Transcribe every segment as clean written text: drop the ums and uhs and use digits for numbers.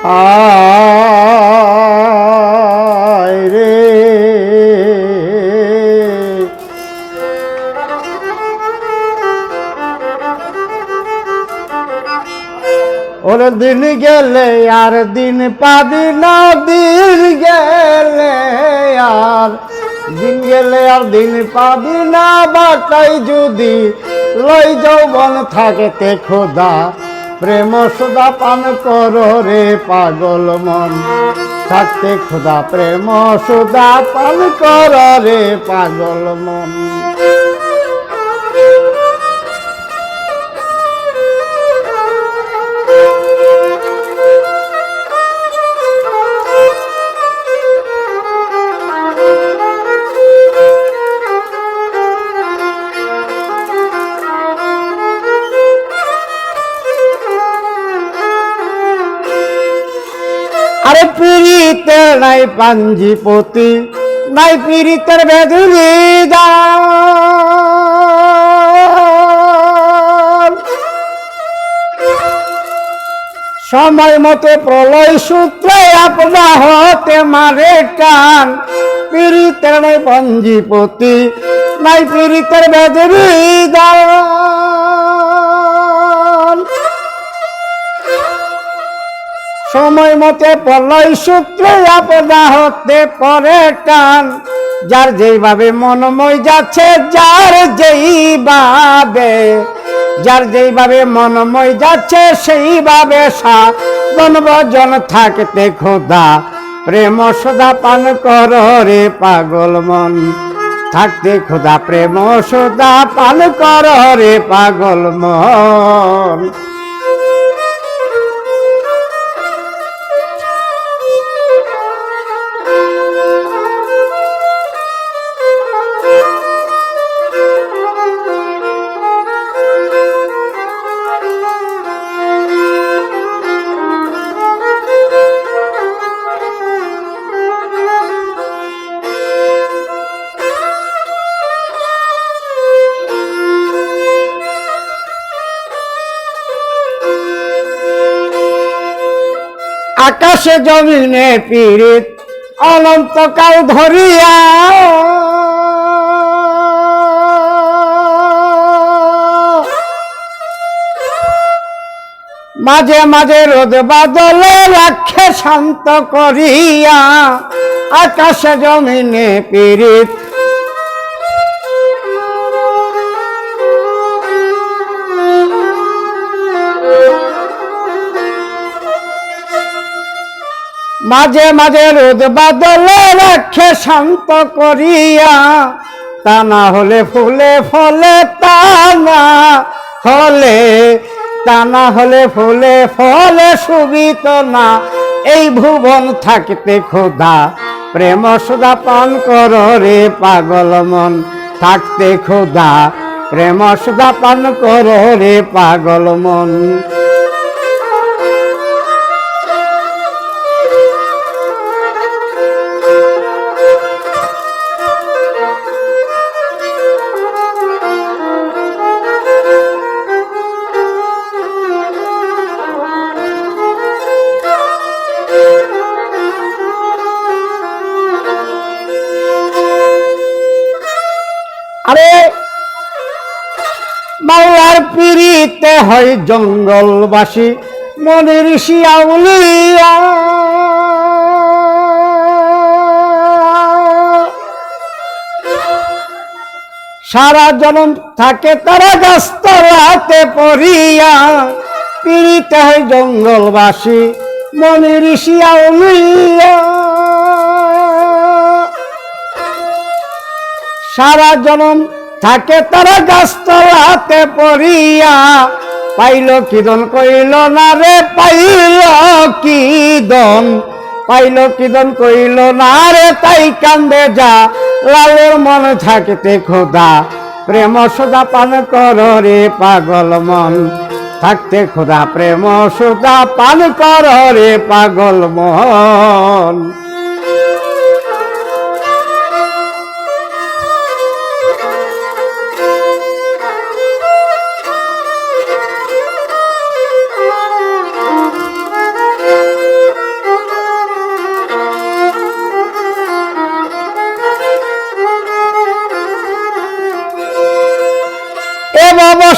হায় রে ওর দিন গেলে আর দিন পাবি না, দিন গেলে আর দিন গেলে আর দিন পাবি না, বাটাই যদি লই যৌবন থাকেতে খোদা প্রেম সুদা পান করো রে পাগল মন, থাকতে খোদা প্রেম সুদা পান করো রে পাগল মন। আরে পীড়িতের নাই পাঞ্জিপতি, নাই পীড়িতের বেদুরি দান, সময় মতো প্রলয় সূত্রে আপনা হতে মারে টান। পীড়িতের নাই পাঞ্জিপতি, নাই পীড়িতের বেদুরি দান, সময় মতে প্রলয় সূত্রে আপনা হতে পরে টান। যার যেইভাবে মনময় যাচ্ছে, যার যেইভাবে মনময় যাচ্ছে, সেইভাবে সাধন ভজন থাকতে খোদা প্রেম সুদা পান কর রে পাগল মন, থাকতে খোদা প্রেম সুদা পান কর রে পাগল মন। আকাশে জমিনে পীড়িত অনন্তকাল ধরিয়া, মাঝে মাঝে রোদ বাদলে রাখে শান্ত করিয়া। আকাশে জমিনে পীড়িত মাঝে মাঝে রোদ বাদলে রাখে শান্ত করিয়া। তা না হলে ফুলে ফলে, তা না হলে ফুলে ফলে শুভিত না এই ভুবন থাকতে খোদা প্রেম সুদা পান কর রে পাগল মন, থাকতে খোদা প্রেম সুদা পান কর রে পাগল মন। আরে মাওলার পীড়িতে হয় জঙ্গলবাসী, মনে ঋষি আউলিয়া। সারা জনম থাকে তারা গাছতলাতে পড়িয়া। পীড়িতে হয় জঙ্গলবাসী, মনে ঋষি আউলিয়া। সারা জনম থাকে তারা গাছতলাতে পড়িয়া। পাইল কি দন কইল না রে, পাইল কি দন কইল না রে, তাই কান্দে যা লালের মন থাকতে খোদা প্রেম সুদা পান কর রে পাগল মন, থাকতে খোদা প্রেম সুদা পান কর রে পাগল মন।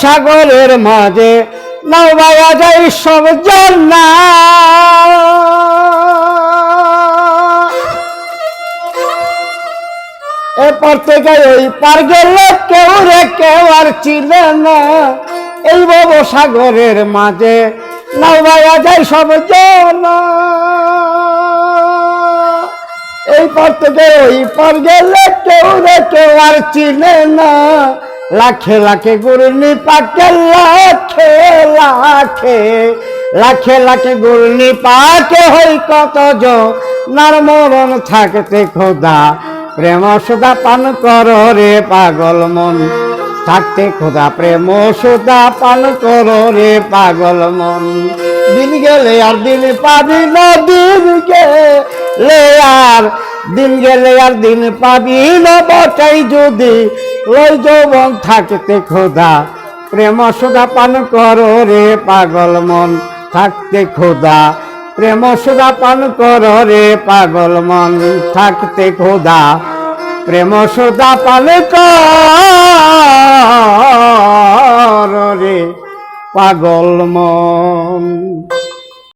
সাগরের মাঝে নাও বাইয়া যাই সব জানা। এরপর থেকে ওই পার গেলে কেউ রে কেউ আর চিনে না। এই ভব সাগরের মাঝে নাও বাইয়া যাই সব জানা। এই পর থেকে ওই পর গেলে কেউ রে কেউ আর চিনে না। লাখে লাখে ঘূর্ণি পাকে লাখে লাখে লাখে লাখে ঘূর্ণি পাকে হই কত নার মরণ থাকতে খোদা প্রেম সুদা পান কর রে পাগল মন। থাকতে খোদা প্রেম সুদা পান কর রে পাগল মন। দিন গেলে আর দিন পাবি না, দিন গেলে আর দিন গেলে আর দিন পাবি না। বটাই যদি ওই যৌবন থাকতে খোদা প্রেম সুদা পান কর রে পাগল মন। থাকতে খোদা প্রেম সুদা পান কর রে পাগল মন। থাকতে খোদা প্রেম সুদা পান কর রে পাগল মন।